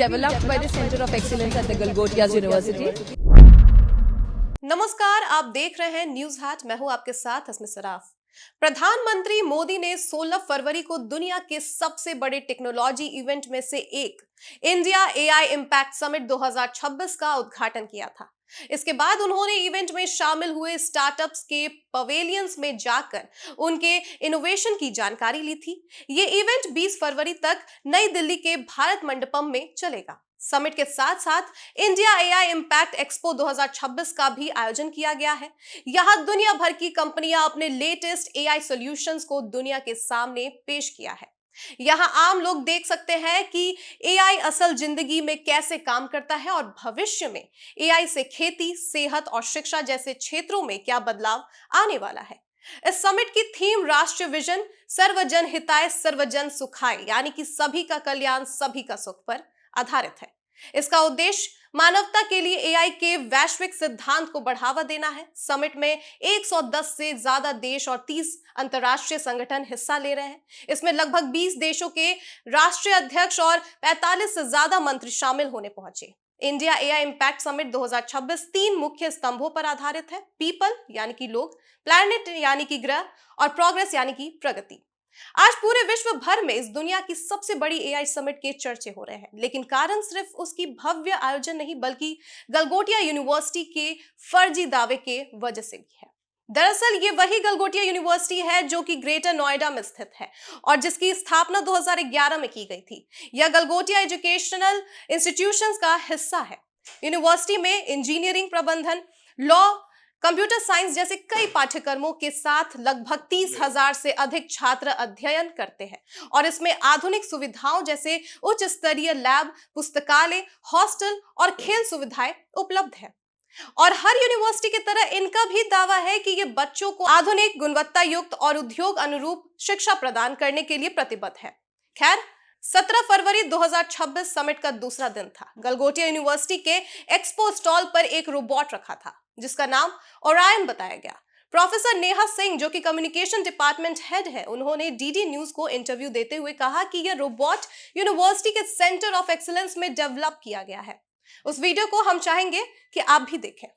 developed by the Center of Excellence at the Galgotias University. नमस्कार, आप देख रहे हैं न्यूज हैट। मैं हूं आपके साथ अस्मित सराफ। प्रधानमंत्री मोदी ने 16 फरवरी को दुनिया के सबसे बड़े टेक्नोलॉजी इवेंट में से एक इंडिया एआई इम्पैक्ट समिट 2026 का उद्घाटन किया था। इसके बाद उन्होंने इवेंट में शामिल हुए स्टार्टअप्स के पवेलियंस में जाकर उनके इनोवेशन की जानकारी ली थी। ये इवेंट 20 फरवरी तक नई दिल्ली के भारत मंडपम में चलेगा। समिट के साथ साथ इंडिया एआई इम्पैक्ट एक्सपो 2026 का भी आयोजन किया गया है। यहां दुनिया भर की कंपनियां अपने लेटेस्ट एआई सॉल्यूशंस को दुनिया के सामने पेश किया है। यहां आम लोग देख सकते हैं कि एआई असल जिंदगी में कैसे काम करता है और भविष्य में एआई से खेती, सेहत और शिक्षा जैसे क्षेत्रों में क्या बदलाव आने वाला है। इस समिट की थीम राष्ट्रीय विजन सर्वजन हिताय सर्वजन सुखाय यानी कि सभी का कल्याण सभी का सुख पर आधारित है। इसका उद्देश्य मानवता के लिए एआई के वैश्विक सिद्धांत को बढ़ावा देना है। समिट में 110 से ज्यादा देश और 30 अंतर्राष्ट्रीय संगठन हिस्सा ले रहे हैं। इसमें लगभग 20 देशों के राष्ट्रीय अध्यक्ष और 45 से ज्यादा मंत्री शामिल होने पहुंचे। इंडिया एआई इम्पैक्ट समिट 2026 3 मुख्य स्तंभों पर आधारित है: पीपल यानी कि लोग, प्लैनेट यानी कि ग्रह और प्रोग्रेस यानी कि प्रगति। आज पूरे विश्व भर में इस दुनिया की सबसे बड़ी एआई समिट के चर्चे हो रहे हैं, लेकिन कारण सिर्फ उसकी भव्य आयोजन नहीं बल्कि गलगोटिया यूनिवर्सिटी के फर्जी दावे के वजह से भी है। दरअसल ये वही गलगोटिया यूनिवर्सिटी है जो कि ग्रेटर नोएडा में स्थित है और जिसकी स्थापना 2011 में की गई थी। यह गलगोटिया एजुकेशनल इंस्टीट्यूशंस का हिस्सा है। यूनिवर्सिटी में इंजीनियरिंग, प्रबंधन, लॉ, कंप्यूटर साइंस जैसे कई पाठ्यक्रमों के साथ लगभग 30,000 से अधिक छात्र अध्ययन करते हैं और इसमें आधुनिक सुविधाओं जैसे उच्च स्तरीय लैब, पुस्तकालय, हॉस्टल और खेल सुविधाएं उपलब्ध है। और हर यूनिवर्सिटी की तरह इनका भी दावा है कि ये बच्चों को आधुनिक, गुणवत्ता युक्त और उद्योग अनुरूप शिक्षा प्रदान करने के लिए प्रतिबद्ध है। खैर, 17 फरवरी 2026 समिट का दूसरा दिन था। गलगोटिया यूनिवर्सिटी के एक्सपो स्टॉल पर एक रोबोट रखा था जिसका नाम ओरायन बताया गया। प्रोफेसर नेहा सिंह जो कि कम्युनिकेशन डिपार्टमेंट हेड है, उन्होंने डीडी न्यूज को इंटरव्यू देते हुए कहा कि यह रोबोट यूनिवर्सिटी के सेंटर ऑफ एक्सीलेंस में डेवलप किया गया है। उस वीडियो को हम चाहेंगे कि आप भी देखें।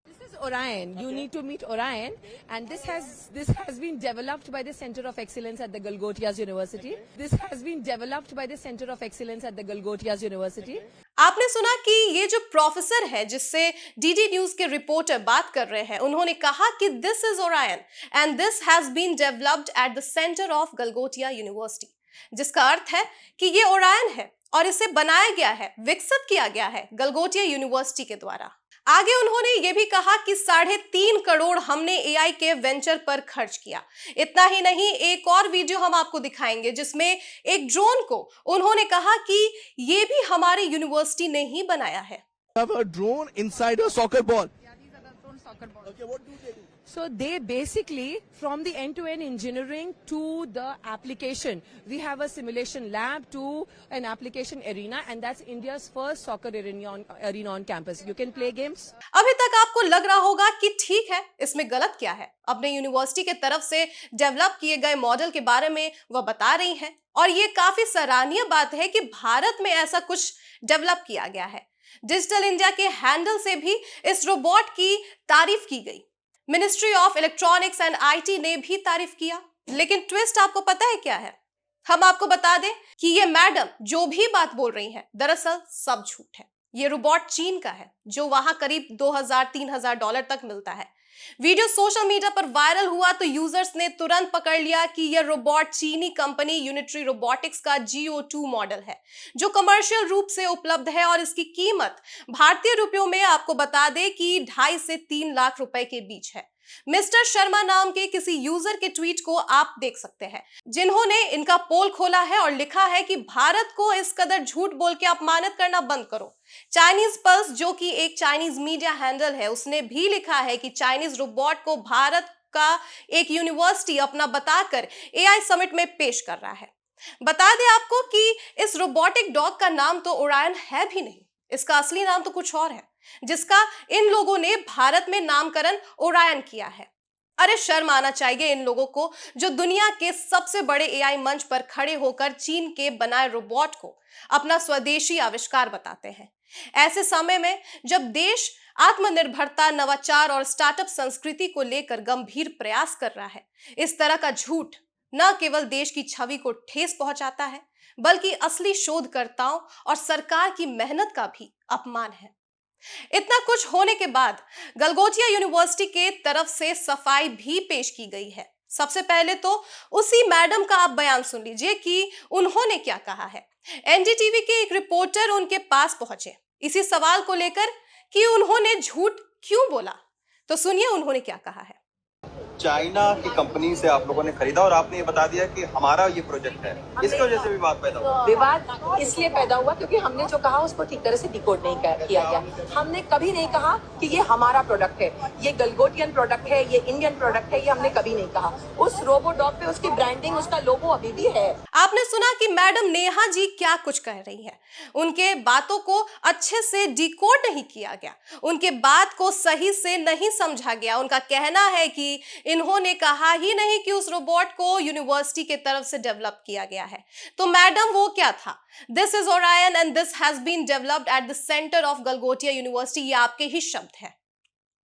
This is Orion. You need to meet Orion, and this has been developed by the Center of Excellence at the Galgotias University. This has been developed by the Center of Excellence at the Galgotias University. आपने सुना कि ये जो professor है जिससे DD news के reporter बात कर रहे हैं, उन्होंने कहा कि this is Orion and this has been developed at the centre of Galgotia university, जिसका अर्थ है कि ये ओरायन है और इसे बनाया गया है, विकसित किया गया है गलगोटिया यूनिवर्सिटी के द्वारा। आगे उन्होंने ये भी कहा कि 3.5 करोड़ हमने एआई के वेंचर पर खर्च किया। इतना ही नहीं, एक और वीडियो हम आपको दिखाएंगे जिसमें एक ड्रोन को उन्होंने कहा कि ये भी हमारे यूनिवर्सिटी ने ही बनाया है। Have a drone inside a soccer ball. Yeah, these are the drone soccer balls. Okay, what do they do? So they basically, from the end-to-end engineering to the application, we have a simulation lab to an application arena, and that's India's first soccer arena on campus. You can play games. अभी तक आपको लग रहा होगा कि ठीक है, इसमें गलत क्या है। अपने यूनिवर्सिटी के तरफ से डेवलप किए गए मॉडल के बारे में वह बता रही हैं और ये काफी सराहनीय बात है कि भारत में ऐसा कुछ डेवलप किया गया है। डिजिटल इंडिया के हैंडल से भी इस रोबोट की तारीफ की गई। Ministry of electronics and IT ने भी तारीफ किया, लेकिन ट्विस्ट आपको पता है क्या है? हम आपको बता दें कि ये मैडम जो भी बात बोल रही हैं, दरअसल सब झूठ है। ये रोबोट चीन का है जो वहां करीब $2,000-3,000 तक मिलता है। वीडियो सोशल मीडिया पर वायरल हुआ तो यूजर्स ने तुरंत पकड़ लिया कि यह रोबोट चीनी कंपनी यूनिटरी रोबोटिक्स का GO2 मॉडल है जो कमर्शियल रूप से उपलब्ध है और इसकी कीमत भारतीय रुपयों में आपको बता दें कि 2.5 से 3 लाख रुपए के बीच है। मिस्टर शर्मा नाम के किसी यूजर के ट्वीट को आप देख सकते हैं जिन्होंने इनका पोल खोला है और लिखा है कि भारत को इस कदर झूठ बोल के अपमानित करना बंद करो। चाइनीज पल्स जो कि एक चाइनीज मीडिया हैंडल है, उसने भी लिखा है कि चाइनीज रोबोट को भारत का एक यूनिवर्सिटी अपना बताकर एआई समिट में पेश कर रहा है। बता दें आपको कि इस रोबोटिक डॉग का नाम तो ओरायन है भी नहीं, इसका असली नाम तो कुछ और है जिसका इन लोगों ने भारत में नामकरण ओरायन किया है। अरे शर्म आना चाहिए इन लोगों को जो दुनिया के सबसे बड़े एआई मंच पर खड़े होकर चीन के बनाए रोबोट को अपना स्वदेशी आविष्कार बताते हैं। ऐसे समय में जब देश आत्मनिर्भरता, नवाचार और स्टार्टअप संस्कृति को लेकर गंभीर प्रयास कर रहा है, इस तरह का झूठ न केवल देश की छवि को ठेस पहुंचाता है, बल्कि असली शोधकर्ताओं और सरकार की मेहनत का भी अपमान है। इतना कुछ होने के बाद गलगोटिया यूनिवर्सिटी के तरफ से सफाई भी पेश की गई है। सबसे पहले तो उसी मैडम का आप बयान सुन लीजिए कि उन्होंने क्या कहा है। एनडीटीवी के एक रिपोर्टर उनके पास पहुंचे इसी सवाल को लेकर कि उन्होंने झूठ क्यों बोला। तो सुनिए उन्होंने क्या कहा है। चाइना की कंपनी से आप लोगों ने खरीदा और आपने ये बता दिया कि हमारा ये प्रोजेक्ट है, इसकी वजह से विवाद पैदा हुआ। विवाद इसलिए पैदा हुआ क्योंकि हमने जो कहा उसको ठीक तरह से डिकोड नहीं किया गया। हमने कभी नहीं कहा कि ये हमारा प्रोडक्ट है, ये गलगोटियन प्रोडक्ट है, ये इंडियन प्रोडक्ट है, ये हमने कभी नहीं कहा। उस रोबोडॉग पे उसकी ब्रांडिंग, उसका लोगो अभी भी है। आपने सुना कि मैडम नेहा जी क्या कुछ कह रही है। उनके बातों को अच्छे से डिकोड नहीं किया गया, उनके बात को सही से नहीं समझा गया। उनका कहना है कि इन्होंने कहा ही नहीं कि उस रोबोट को यूनिवर्सिटी के तरफ से डेवलप किया गया है। तो मैडम वो क्या था? This is Orion and this has been developed at the centre of Galgotia university. ये आपके ही शब्द हैं।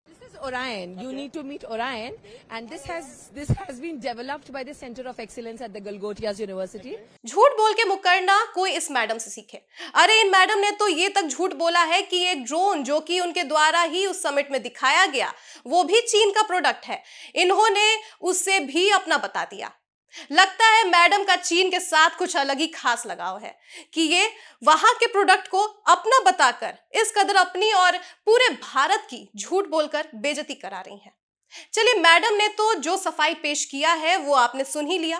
This is Orion. You need to meet Orion, and this has been developed by the Center of Excellence at the Galgotias University. झूठ बोल के मुकरना कोई इस madam से सीखे। अरे इन मैडम ने तो ये तक झूठ बोला है कि एक ड्रोन जो कि उनके द्वारा ही उस समिट में दिखाया गया वो भी चीन का प्रोडक्ट है। इन्होंने उससे भी अपना बता दिया। लगता है मैडम का चीन के साथ कुछ अलग ही खास लगाव है कि ये वहां के प्रोडक्ट को अपना बताकर इस कदर अपनी और पूरे भारत की झूठ बोलकर बेइज्जती करा रही हैं। चलिए, मैडम ने तो जो सफाई पेश किया है वो आपने सुन ही लिया,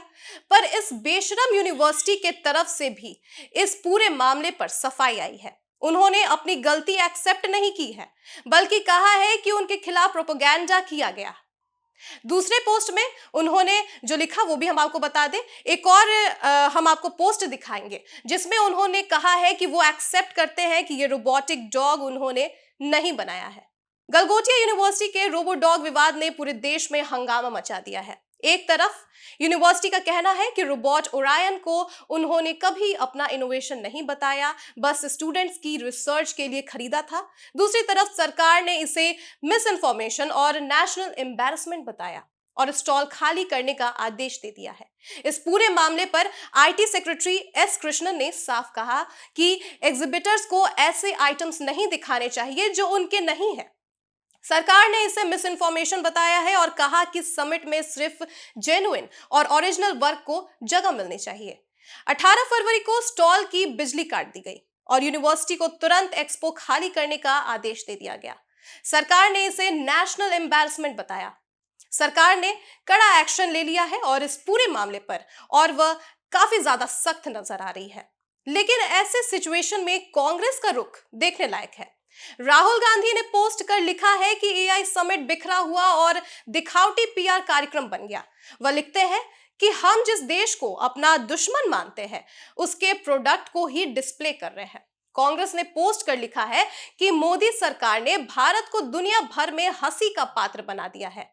पर इस बेशरम यूनिवर्सिटी के तरफ से भी इस पूरे मामले पर सफाई आई है। उन्होंने अपनी गलती एक्सेप्ट नहीं की है, बल्कि कहा है कि उनके खिलाफ प्रोपेगेंडा किया गया। दूसरे पोस्ट में उन्होंने जो लिखा वो भी हम आपको बता दें। एक और हम आपको पोस्ट दिखाएंगे जिसमें उन्होंने कहा है कि वो एक्सेप्ट करते हैं कि ये रोबोटिक डॉग उन्होंने नहीं बनाया है। गलगोटिया यूनिवर्सिटी के रोबोडॉग विवाद ने पूरे देश में हंगामा मचा दिया है। एक तरफ यूनिवर्सिटी का कहना है कि रोबोट ओरायन को उन्होंने कभी अपना इनोवेशन नहीं बताया, बस स्टूडेंट्स की रिसर्च के लिए खरीदा था। दूसरी तरफ सरकार ने इसे मिस इन्फॉर्मेशन और नेशनल एम्बैरसमेंट बताया और स्टॉल खाली करने का आदेश दे दिया है। इस पूरे मामले पर आईटी सेक्रेटरी एस कृष्णन ने साफ कहा कि एग्जिबिटर्स को ऐसे आइटम्स नहीं दिखाने चाहिए जो उनके नहीं है। सरकार ने इसे मिस इन्फॉर्मेशन बताया है और कहा कि समिट में सिर्फ जेन्युइन और ओरिजिनल वर्क को जगह मिलनी चाहिए। 18 फरवरी को स्टॉल की बिजली काट दी गई और यूनिवर्सिटी को तुरंत एक्सपो खाली करने का आदेश दे दिया गया। सरकार ने इसे नेशनल एम्बैरसमेंट बताया। सरकार ने कड़ा एक्शन ले लिया है और इस पूरे मामले पर और वह काफी ज्यादा सख्त नजर आ रही है। लेकिन ऐसे सिचुएशन में कांग्रेस का रुख देखने लायक है। राहुल गांधी ने पोस्ट कर लिखा है कि एआई समिट बिखरा हुआ और दिखावटी पीआर कार्यक्रम बन गया। वह लिखते हैं कि हम जिस देश को अपना दुश्मन मानते हैं उसके प्रोडक्ट को ही डिस्प्ले कर रहे हैं। कांग्रेस ने पोस्ट कर लिखा है कि मोदी सरकार ने भारत को दुनिया भर में हंसी का पात्र बना दिया है।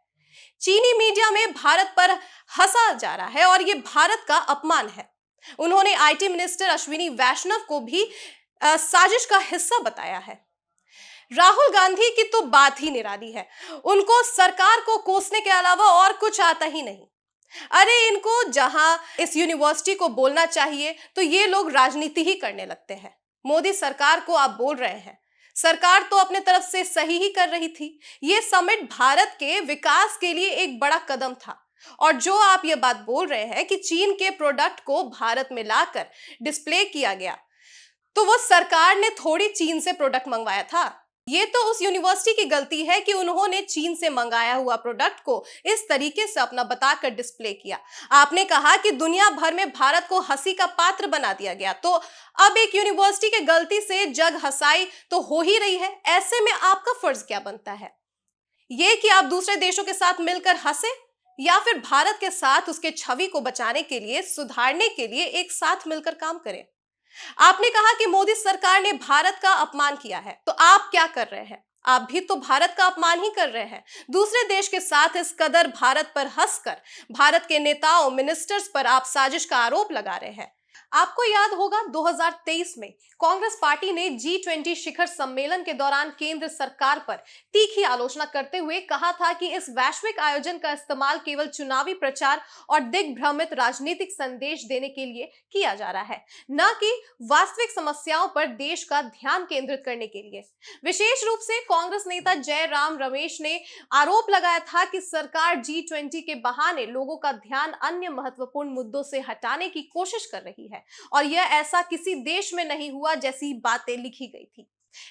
चीनी मीडिया में भारत पर हंसा जा रहा है और यह भारत का अपमान है। उन्होंने आईटी मिनिस्टर अश्विनी वैष्णव को भी साजिश का हिस्सा बताया है। राहुल गांधी की तो बात ही निराली है। उनको सरकार को कोसने के अलावा और कुछ आता ही नहीं। अरे इनको जहां इस यूनिवर्सिटी को बोलना चाहिए तो ये लोग राजनीति ही करने लगते हैं। मोदी सरकार को आप बोल रहे हैं, सरकार तो अपने तरफ से सही ही कर रही थी। ये समिट भारत के विकास के लिए एक बड़ा कदम था और जो आप ये बात बोल रहे हैं कि चीन के प्रोडक्ट को भारत में लाकर डिस्प्ले किया गया, तो वो सरकार ने थोड़ी चीन से प्रोडक्ट मंगवाया था। ये तो उस यूनिवर्सिटी की गलती है कि उन्होंने चीन से मंगाया हुआ प्रोडक्ट को इस तरीके से अपना बताकर डिस्प्ले किया। आपने कहा कि दुनिया भर में भारत को हंसी का पात्र बना दिया गया, तो अब एक यूनिवर्सिटी की गलती से जग हंसाई तो हो ही रही है। ऐसे में आपका फर्ज क्या बनता है? ये कि आप दूसरे देशों के साथ मिलकर हंसे या फिर भारत के साथ उसके छवि को बचाने के लिए, सुधारने के लिए एक साथ मिलकर काम करें। आपने कहा कि मोदी सरकार ने भारत का अपमान किया है, तो आप क्या कर रहे हैं? आप भी तो भारत का अपमान ही कर रहे हैं। दूसरे देश के साथ इस कदर भारत पर हंसकर भारत के नेताओं, मिनिस्टर्स पर आप साजिश का आरोप लगा रहे हैं। आपको याद होगा 2023 में कांग्रेस पार्टी ने G20 शिखर सम्मेलन के दौरान केंद्र सरकार पर तीखी आलोचना करते हुए कहा था कि इस वैश्विक आयोजन का इस्तेमाल केवल चुनावी प्रचार और दिग्भ्रमित राजनीतिक संदेश देने के लिए किया जा रहा है, न कि वास्तविक समस्याओं पर देश का ध्यान केंद्रित करने के लिए। विशेष रूप से कांग्रेस नेता जयराम रमेश ने आरोप लगाया था कि सरकार G20 के बहाने लोगों का ध्यान अन्य महत्वपूर्ण मुद्दों से हटाने की कोशिश कर रही है और यह ऐसा किसी देश में नहीं हुआ जैसी बातें लिखी गई थी।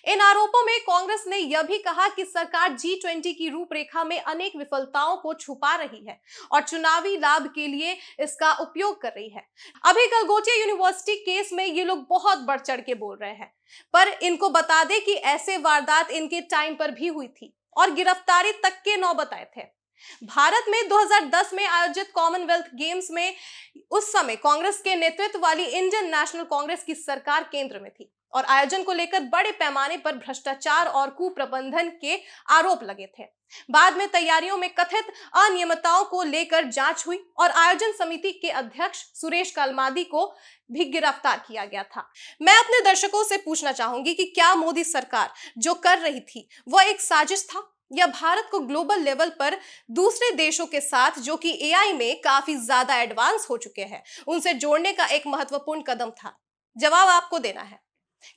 इन आरोपों में कांग्रेस ने यह भी कहा कि सरकार G20 की रूपरेखा में अनेक विफलताओं को छुपा रही है और चुनावी लाभ के लिए इसका उपयोग कर रही है। अभी गलगोटिया यूनिवर्सिटी केस में ये लोग बहुत बढ़ चढ़ के बोल रहे हैं, पर इनको बता दें कि ऐसे वारदात इनके टाइम पर भी हुई थी और गिरफ्तारी तक के नौबत आए थे। भारत में 2010 में आयोजित कॉमनवेल्थ गेम्स में उस समय कांग्रेस के नेतृत्व वाली इंडियन नेशनल कांग्रेस की सरकार केंद्र में थी और आयोजन को लेकर बड़े पैमाने पर भ्रष्टाचार और कुप्रबंधन के आरोप लगे थे। बाद में तैयारियों में कथित अनियमितताओं को लेकर जांच हुई और आयोजन समिति के अध्यक्ष सुरेश कलमादी को भी गिरफ्तार किया गया था। मैं अपने दर्शकों से पूछना चाहूंगी कि क्या मोदी सरकार जो कर रही थी वह एक साजिश था या भारत को ग्लोबल लेवल पर दूसरे देशों के साथ जो कि एआई में काफी ज्यादा एडवांस हो चुके हैं उनसे जोड़ने का एक महत्वपूर्ण कदम था? जवाब आपको देना है।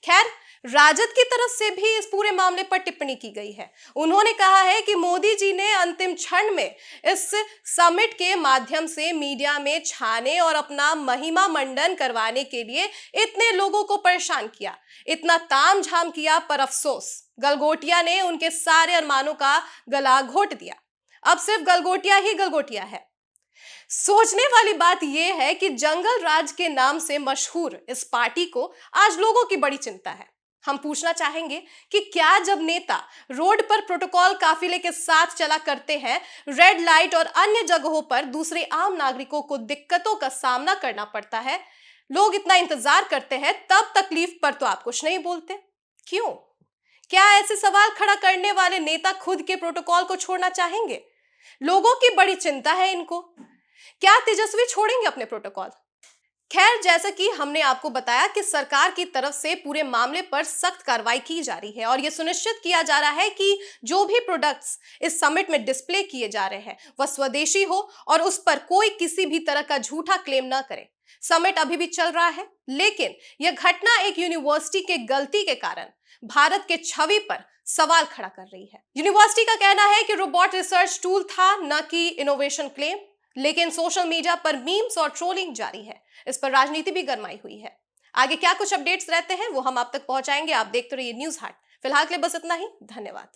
खैर, राजद की तरफ से भी इस पूरे मामले पर टिप्पणी की गई है। उन्होंने कहा है कि मोदी जी ने अंतिम क्षण में इस समिट के माध्यम से मीडिया में छाने और अपना महिमा मंडन करवाने के लिए इतने लोगों को परेशान किया, इतना तामझाम किया, पर अफसोस गलगोटिया ने उनके सारे अरमानों का गला घोट दिया। अब सिर्फ गलगोटिया ही गलगोटिया है। सोचने वाली बात यह है कि जंगल राज के नाम से मशहूर इस पार्टी को आज लोगों की बड़ी चिंता है। हम पूछना चाहेंगे कि क्या जब नेता रोड पर प्रोटोकॉल काफिले के साथ चला करते हैं, रेड लाइट और अन्य जगहों पर दूसरे आम नागरिकों को दिक्कतों का सामना करना पड़ता है, लोग इतना इंतजार करते हैं, तब तकलीफ पर तो आप कुछ नहीं बोलते? क्यों? क्या ऐसे सवाल खड़ा करने वाले नेता खुद के प्रोटोकॉल को छोड़ना चाहेंगे? लोगों की बड़ी चिंता है इनको। क्या तेजस्वी छोड़ेंगे अपने प्रोटोकॉल? खैर, जैसा कि हमने आपको बताया कि सरकार की तरफ से पूरे मामले पर सख्त कार्रवाई की जा रही है और यह सुनिश्चित किया जा रहा है कि जो भी प्रोडक्ट्स इस समिट में डिस्प्ले किए जा रहे हैं वह स्वदेशी हो और उस पर कोई किसी भी तरह का झूठा क्लेम ना करे। समिट अभी भी चल रहा है, लेकिन यह घटना एक यूनिवर्सिटी के गलती के कारण भारत के छवि पर सवाल खड़ा कर रही है। यूनिवर्सिटी का कहना है कि रोबोट रिसर्च टूल था, न कि इनोवेशन क्लेम, लेकिन सोशल मीडिया पर मीम्स और ट्रोलिंग जारी है। इस पर राजनीति भी गरमाई हुई है। आगे क्या कुछ अपडेट्स रहते हैं वो हम आप तक पहुंचाएंगे। आप देखते रहिए न्यूज़ हाट। फिलहाल के लिए बस इतना ही। धन्यवाद।